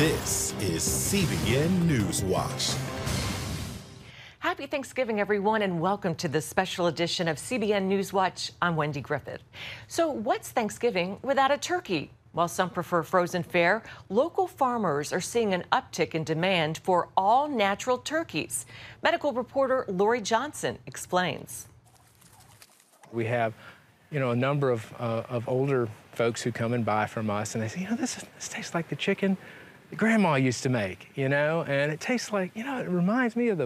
This is CBN NewsWatch. Happy Thanksgiving, everyone, and welcome to this special edition of CBN NewsWatch. I'm Wendy Griffith. So what's Thanksgiving without a turkey? While some prefer frozen fare, local farmers are seeing an uptick in demand for all-natural turkeys. Medical reporter Lori Johnson explains. We have, a number of older folks who come and buy from us, and they say, this tastes like the chicken that Grandma used to make, and it tastes like, it reminds me of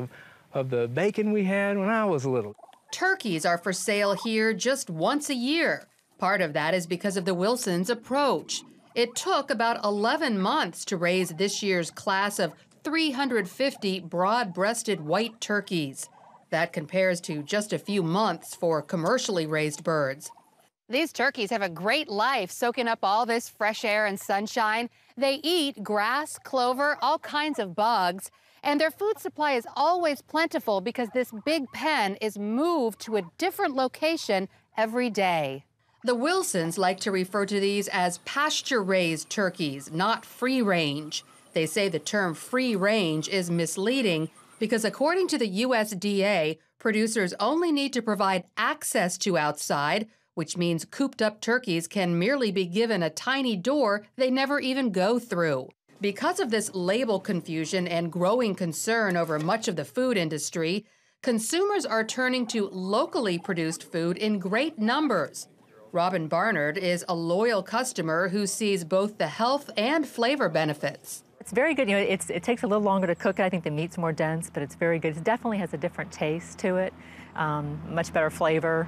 the bacon we had when I was little. Turkeys are for sale here just once a year. Part of that is because of the Wilsons' approach. It took about 11 months to raise this year's class of 350 broad-breasted white turkeys. That compares to just a few months for commercially raised birds. These turkeys have a great life soaking up all this fresh air and sunshine. They eat grass, clover, all kinds of bugs. And their food supply is always plentiful because this big pen is moved to a different location every day. The Wilsons like to refer to these as pasture-raised turkeys, not free-range. They say the term free-range is misleading because according to the USDA, producers only need to provide access to outside, which means cooped-up turkeys can merely be given a tiny door they never even go through. Because of this label confusion and growing concern over much of the food industry, consumers are turning to locally produced food in great numbers. Robin Barnard is a loyal customer who sees both the health and flavor benefits. It's very good. It takes a little longer to cook it. I think the meat's more dense, but it's very good. It definitely has a different taste to it, much better flavor.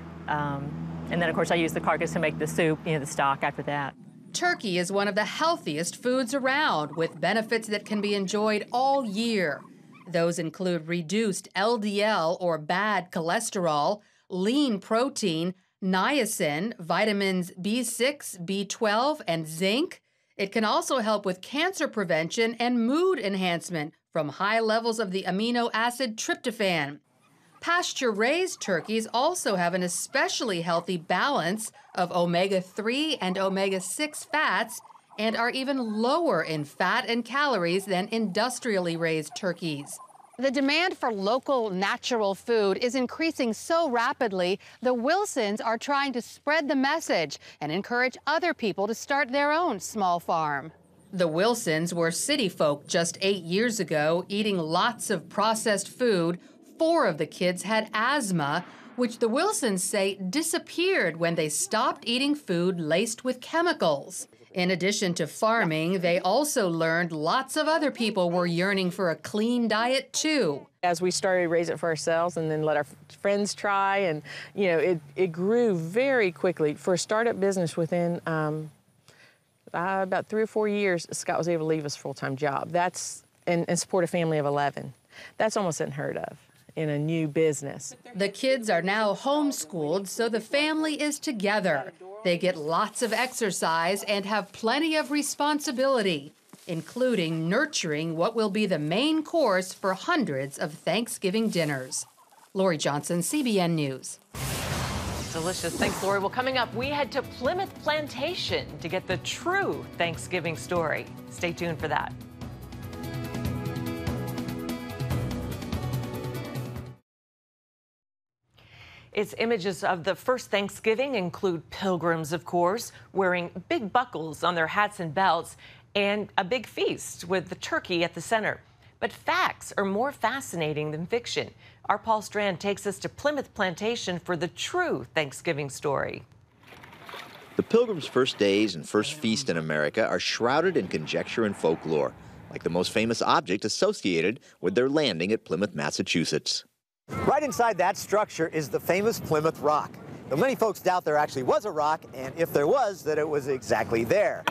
And then, of course, I use the carcass to make the soup, the stock after that. Turkey is one of the healthiest foods around, with benefits that can be enjoyed all year. Those include reduced LDL or bad cholesterol, lean protein, niacin, vitamins B6, B12, and zinc. It can also help with cancer prevention and mood enhancement from high levels of the amino acid tryptophan. Pasture-raised turkeys also have an especially healthy balance of omega-3 and omega-6 fats and are even lower in fat and calories than industrially raised turkeys. The demand for local, natural food is increasing so rapidly, the Wilsons are trying to spread the message and encourage other people to start their own small farm. The Wilsons were city folk just 8 years ago, eating lots of processed food. 4 of the kids had asthma, which the Wilsons say disappeared when they stopped eating food laced with chemicals. In addition to farming, they also learned lots of other people were yearning for a clean diet, too. As we started to raise it for ourselves and then let our friends try, and, it grew very quickly. For a startup business, within about 3 or 4 years, Scott was able to leave his full-time job. That's and support a family of 11. That's almost unheard of in a new business. The kids are now homeschooled, so the family is together. They get lots of exercise and have plenty of responsibility, including nurturing what will be the main course for hundreds of Thanksgiving dinners. Lori Johnson, CBN News. Delicious. Thanks, Lori. Well, coming up, we head to Plymouth Plantation to get the true Thanksgiving story. Stay tuned for that. Its images of the first Thanksgiving include pilgrims, of course, wearing big buckles on their hats and belts, and a big feast with the turkey at the center. But facts are more fascinating than fiction. Our Paul Strand takes us to Plymouth Plantation for the true Thanksgiving story. The Pilgrims' first days and first feast in America are shrouded in conjecture and folklore, like the most famous object associated with their landing at Plymouth, Massachusetts. Right inside that structure is the famous Plymouth Rock. Now, many folks doubt there actually was a rock, and if there was, that it was exactly there.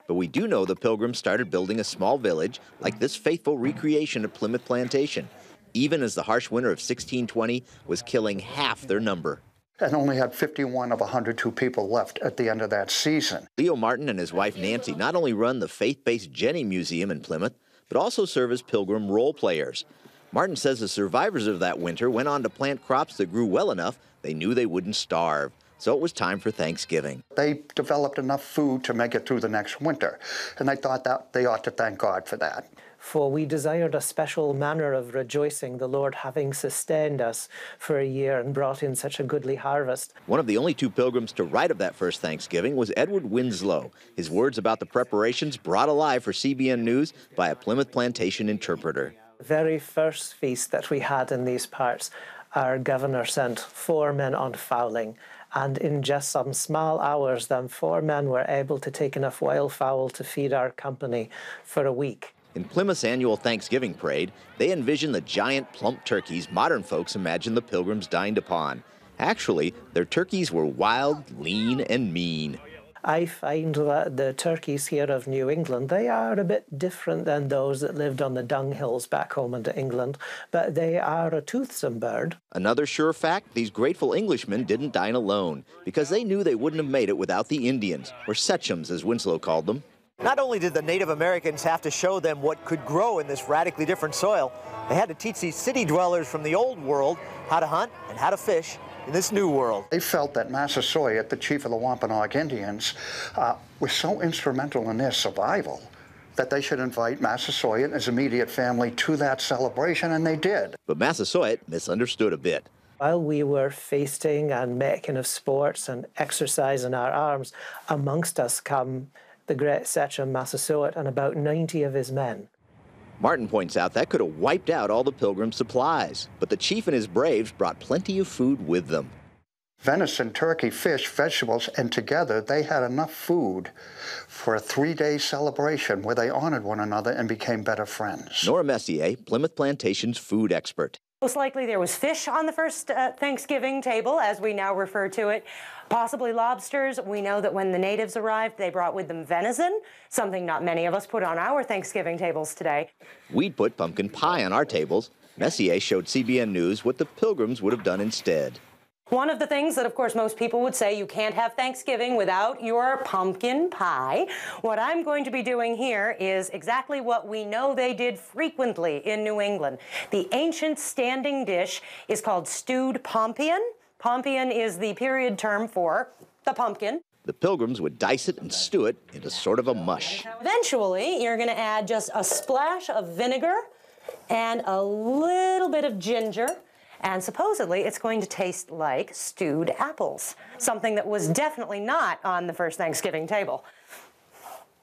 But we do know the Pilgrims started building a small village like this faithful recreation of Plymouth Plantation, even as the harsh winter of 1620 was killing half their number. And only had 51 of 102 people left at the end of that season. Leo Martin and his wife Nancy not only run the faith-based Jenny Museum in Plymouth, but also serve as Pilgrim role players. Martin says the survivors of that winter went on to plant crops that grew well enough they knew they wouldn't starve. so it was time for Thanksgiving. They developed enough food to make it through the next winter, and I thought that they ought to thank God for that. For we desired a special manner of rejoicing, the Lord having sustained us for a year and brought in such a goodly harvest. One of the only two pilgrims to write of that first Thanksgiving was Edward Winslow. His words about the preparations brought alive for CBN News by a Plymouth Plantation interpreter. The very first feast that we had in these parts, our governor sent 4 men on fowling, and in just some small hours, them 4 men were able to take enough wild fowl to feed our company for a week. In Plymouth's annual Thanksgiving parade, they envision the giant plump turkeys modern folks imagine the Pilgrims dined upon. Actually, their turkeys were wild, lean, and mean. I find that the turkeys here of New England, they are a bit different than those that lived on the dunghills back home in England, but they are a toothsome bird. Another sure fact, these grateful Englishmen didn't dine alone, because they knew they wouldn't have made it without the Indians, or Setchums as Winslow called them. Not only did the Native Americans have to show them what could grow in this radically different soil, they had to teach these city dwellers from the old world how to hunt and how to fish in this new world. They felt that Massasoit, the chief of the Wampanoag Indians, was so instrumental in their survival that they should invite Massasoit and his immediate family to that celebration, and they did. But Massasoit misunderstood a bit. While we were feasting and making of sports and exercising our arms, amongst us come the great Setchum Massasoit and about 90 of his men. Martin points out that could have wiped out all the Pilgrim supplies, but the chief and his braves brought plenty of food with them. Venison, turkey, fish, vegetables, and together they had enough food for a 3-day celebration where they honored one another and became better friends. Nora Messier, Plymouth Plantation's food expert. Most likely there was fish on the first Thanksgiving table, as we now refer to it. Possibly lobsters. We know that when the natives arrived, they brought with them venison, something not many of us put on our Thanksgiving tables today. We'd put pumpkin pie on our tables. Messier showed CBN News what the Pilgrims would have done instead. One of the things that, of course, most people would say, you can't have Thanksgiving without your pumpkin pie. What I'm going to be doing here is exactly what we know they did frequently in New England. The ancient standing dish is called stewed pompion. Pompion is the period term for the pumpkin. The Pilgrims would dice it and stew it into sort of a mush. Eventually, you're going to add just a splash of vinegar and a little bit of ginger. And supposedly, it's going to taste like stewed apples, something that was definitely not on the first Thanksgiving table.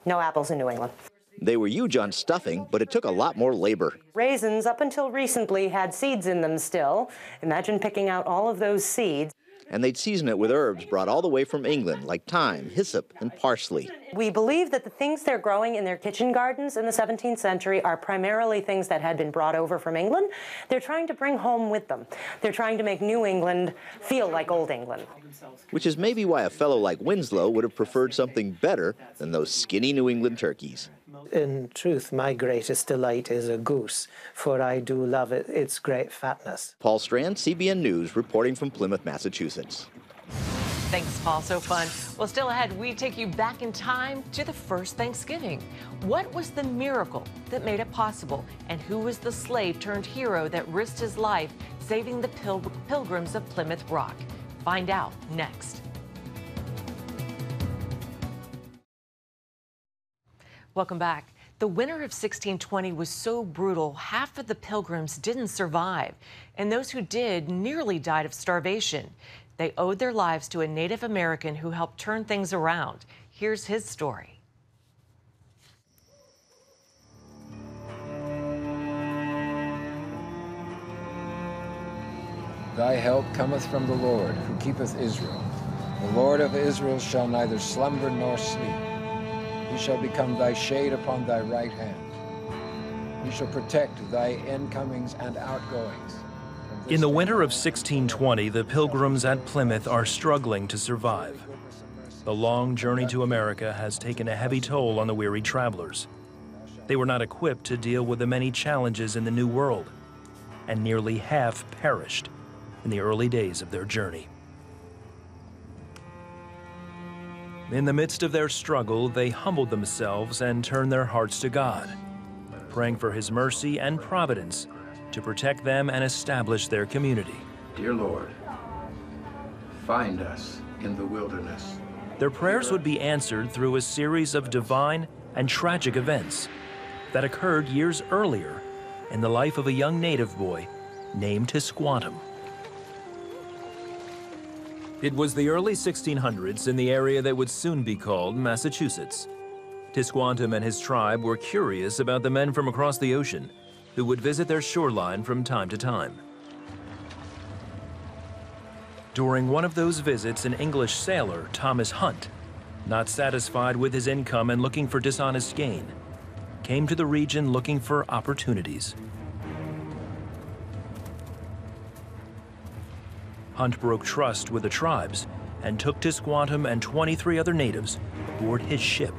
No apples in New England. They were huge on stuffing, but it took a lot more labor. Raisins, up until recently, had seeds in them still. Imagine picking out all of those seeds. And they'd season it with herbs brought all the way from England, like thyme, hyssop, and parsley. We believe that the things they're growing in their kitchen gardens in the 17th century are primarily things that had been brought over from England. They're trying to bring home with them. They're trying to make New England feel like Old England. Which is maybe why a fellow like Winslow would have preferred something better than those skinny New England turkeys. In truth, my greatest delight is a goose, for I do love its great fatness. Paul Strand, CBN News, reporting from Plymouth, Massachusetts. Thanks, Paul. So fun. Well, still ahead, we take you back in time to the first Thanksgiving. What was the miracle that made it possible? And who was the slave turned hero that risked his life saving the Pilgrims of Plymouth Rock? Find out next. Welcome back. The winter of 1620 was so brutal, half of the Pilgrims didn't survive, and those who did nearly died of starvation. They owed their lives to a Native American who helped turn things around. Here's his story. Thy help cometh from the Lord, who keepeth Israel. The Lord of Israel shall neither slumber nor sleep. He shall become thy shade upon thy right hand. He shall protect thy incomings and outgoings. In the winter of 1620, the Pilgrims at Plymouth are struggling to survive. The long journey to America has taken a heavy toll on the weary travelers. They were not equipped to deal with the many challenges in the New World, and nearly half perished in the early days of their journey. In the midst of their struggle, they humbled themselves and turned their hearts to God, praying for His mercy and providence to protect them and establish their community. Dear Lord, find us in the wilderness. Their prayers would be answered through a series of divine and tragic events that occurred years earlier in the life of a young native boy named Tisquantum. It was the early 1600s in the area that would soon be called Massachusetts. Tisquantum and his tribe were curious about the men from across the ocean who would visit their shoreline from time to time. During one of those visits, an English sailor, Thomas Hunt, not satisfied with his income and looking for dishonest gain, came to the region looking for opportunities. Hunt broke trust with the tribes and took Tisquantum and 23 other natives aboard his ship.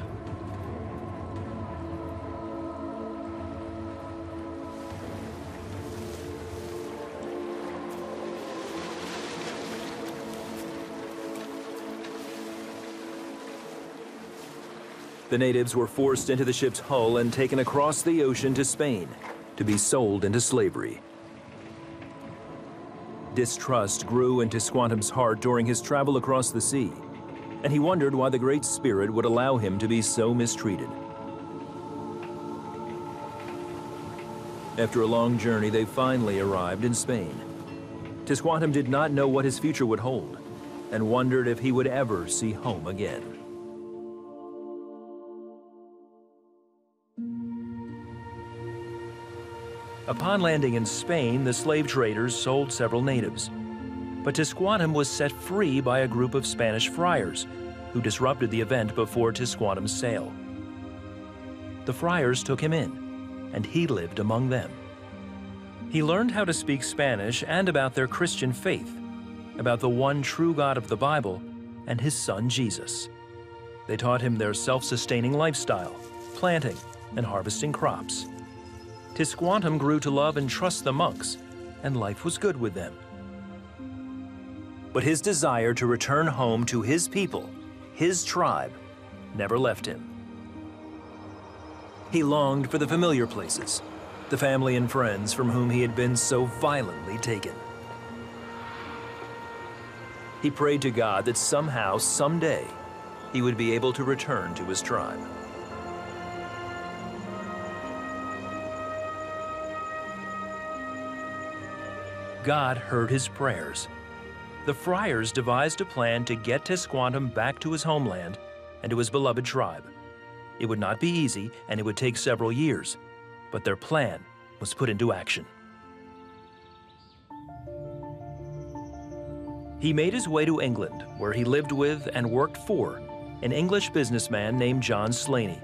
The natives were forced into the ship's hull and taken across the ocean to Spain to be sold into slavery. Distrust grew in Tisquantum's heart during his travel across the sea, and he wondered why the Great Spirit would allow him to be so mistreated. After a long journey, they finally arrived in Spain. Tisquantum did not know what his future would hold and wondered if he would ever see home again. Upon landing in Spain, the slave traders sold several natives. But Tisquantum was set free by a group of Spanish friars who disrupted the event before Tisquantum's sale. The friars took him in, and he lived among them. He learned how to speak Spanish and about their Christian faith, about the one true God of the Bible and his son Jesus. They taught him their self-sustaining lifestyle, planting and harvesting crops. Tisquantum grew to love and trust the monks, and life was good with them. But his desire to return home to his people, his tribe, never left him. He longed for the familiar places, the family and friends from whom he had been so violently taken. He prayed to God that somehow, someday, he would be able to return to his tribe. God heard his prayers. The friars devised a plan to get Tisquantum back to his homeland and to his beloved tribe. It would not be easy, and it would take several years, but their plan was put into action. He made his way to England, where he lived with and worked for an English businessman named John Slaney.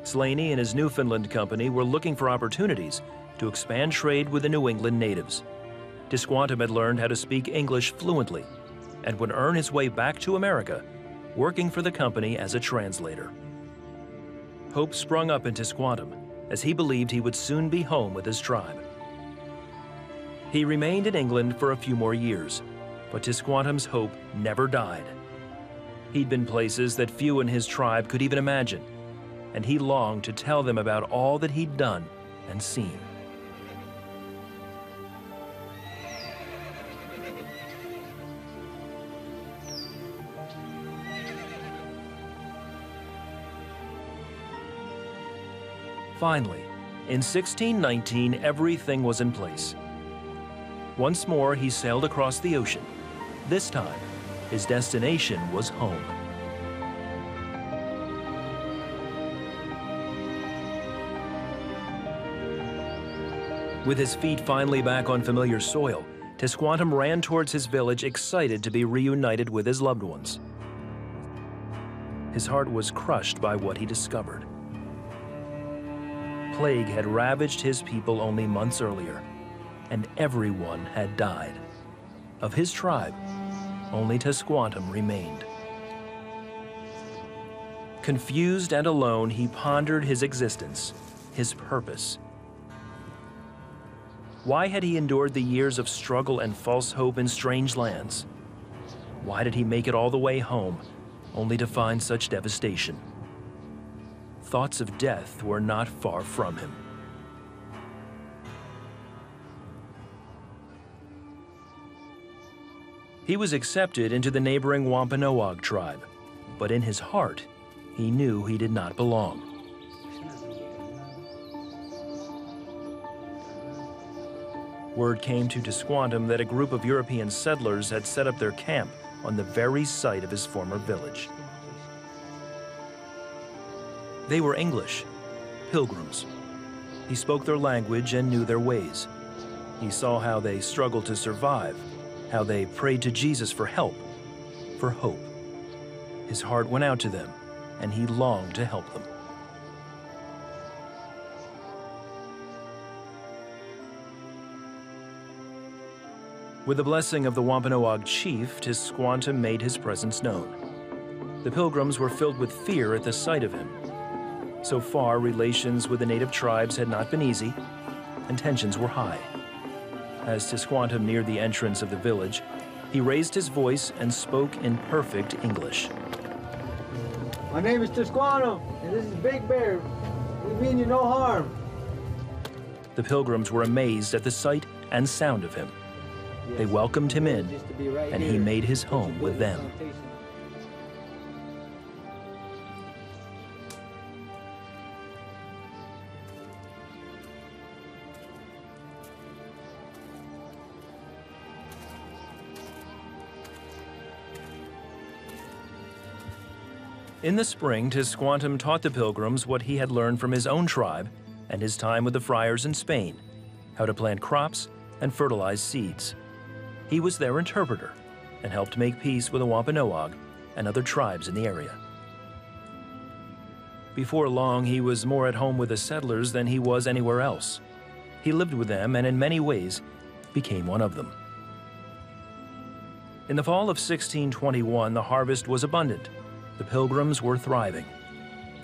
Slaney and his Newfoundland company were looking for opportunities to expand trade with the New England natives. Tisquantum had learned how to speak English fluently and would earn his way back to America, working for the company as a translator. Hope sprung up in Tisquantum as he believed he would soon be home with his tribe. He remained in England for a few more years, but Tisquantum's hope never died. He'd been places that few in his tribe could even imagine, and he longed to tell them about all that he'd done and seen. Finally, in 1619, everything was in place. Once more, he sailed across the ocean. This time, his destination was home. With his feet finally back on familiar soil, Tisquantum ran towards his village, excited to be reunited with his loved ones. His heart was crushed by what he discovered. Plague had ravaged his people only months earlier, and everyone had died. Of his tribe, only Tisquantum remained. Confused and alone, he pondered his existence, his purpose. Why had he endured the years of struggle and false hope in strange lands? Why did he make it all the way home, only to find such devastation? Thoughts of death were not far from him. He was accepted into the neighboring Wampanoag tribe, but in his heart, he knew he did not belong. Word came to Tisquantum that a group of European settlers had set up their camp on the very site of his former village. They were English, Pilgrims. He spoke their language and knew their ways. He saw how they struggled to survive, how they prayed to Jesus for help, for hope. His heart went out to them, and he longed to help them. With the blessing of the Wampanoag chief, Tisquantum made his presence known. The Pilgrims were filled with fear at the sight of him. So far, relations with the native tribes had not been easy, and tensions were high. As Tisquantum neared the entrance of the village, he raised his voice and spoke in perfect English. My name is Tisquantum, and this is Big Bear. We mean you no harm. The Pilgrims were amazed at the sight and sound of him. They welcomed him in, and he made his home with them. In the spring, Tisquantum taught the Pilgrims what he had learned from his own tribe and his time with the friars in Spain, how to plant crops and fertilize seeds. He was their interpreter and helped make peace with the Wampanoag and other tribes in the area. Before long, he was more at home with the settlers than he was anywhere else. He lived with them and in many ways became one of them. In the fall of 1621, the harvest was abundant. The Pilgrims were thriving.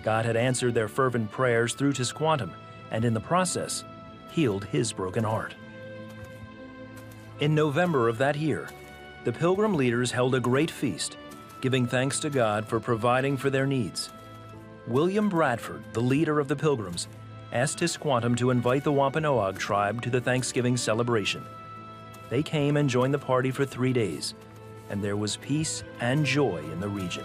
God had answered their fervent prayers through Tisquantum, and in the process, healed his broken heart. In November of that year, the Pilgrim leaders held a great feast, giving thanks to God for providing for their needs. William Bradford, the leader of the Pilgrims, asked Tisquantum to invite the Wampanoag tribe to the Thanksgiving celebration. They came and joined the party for 3 days, and there was peace and joy in the region.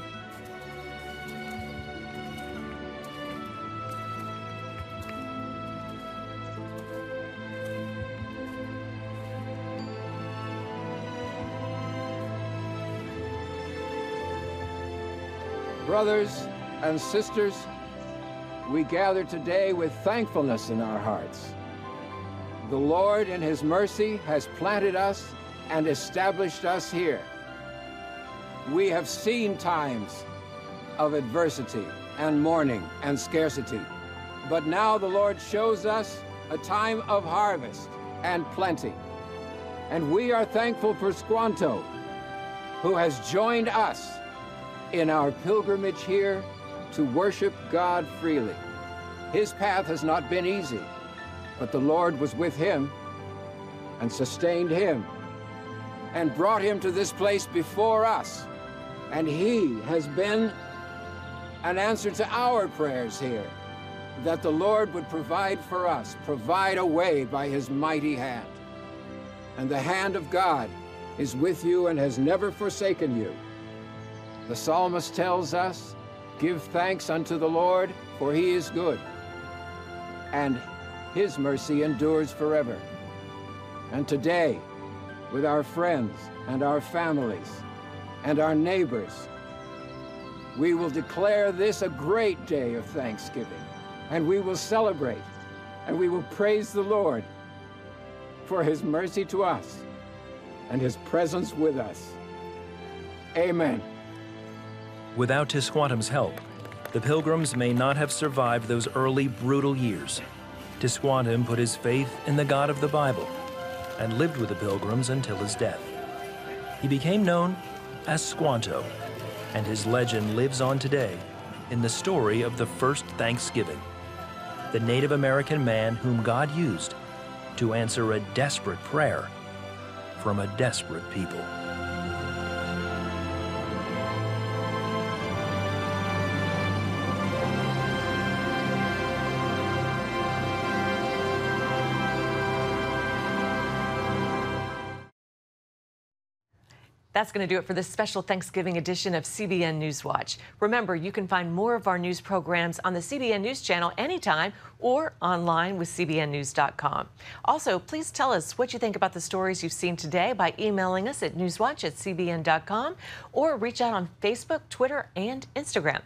Brothers and sisters, we gather today with thankfulness in our hearts. The Lord, in His mercy, has planted us and established us here. We have seen times of adversity and mourning and scarcity, but now the Lord shows us a time of harvest and plenty. And we are thankful for Squanto, who has joined us in our pilgrimage here to worship God freely. His path has not been easy, but the Lord was with him and sustained him and brought him to this place before us. And he has been an answer to our prayers here, that the Lord would provide for us, provide a way by his mighty hand. And the hand of God is with you and has never forsaken you. The psalmist tells us, "Give thanks unto the Lord, for he is good, and his mercy endures forever." And today, with our friends and our families and our neighbors, we will declare this a great day of thanksgiving, and we will celebrate, and we will praise the Lord for his mercy to us and his presence with us. Amen. Without Tisquantum's help, the Pilgrims may not have survived those early brutal years. Tisquantum put his faith in the God of the Bible and lived with the Pilgrims until his death. He became known as Squanto, and his legend lives on today in the story of the first Thanksgiving, the Native American man whom God used to answer a desperate prayer from a desperate people. That's going to do it for this special Thanksgiving edition of CBN NewsWatch. Remember, you can find more of our news programs on the CBN News Channel anytime or online with cbnnews.com. Also, please tell us what you think about the stories you've seen today by emailing us at newswatch@cbn.com or reach out on Facebook, Twitter, and Instagram.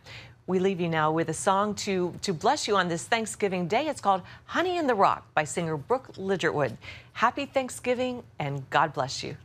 We leave you now with a song to bless you on this Thanksgiving Day. It's called Honey in the Rock by singer Brooke Ligertwood. Happy Thanksgiving and God bless you.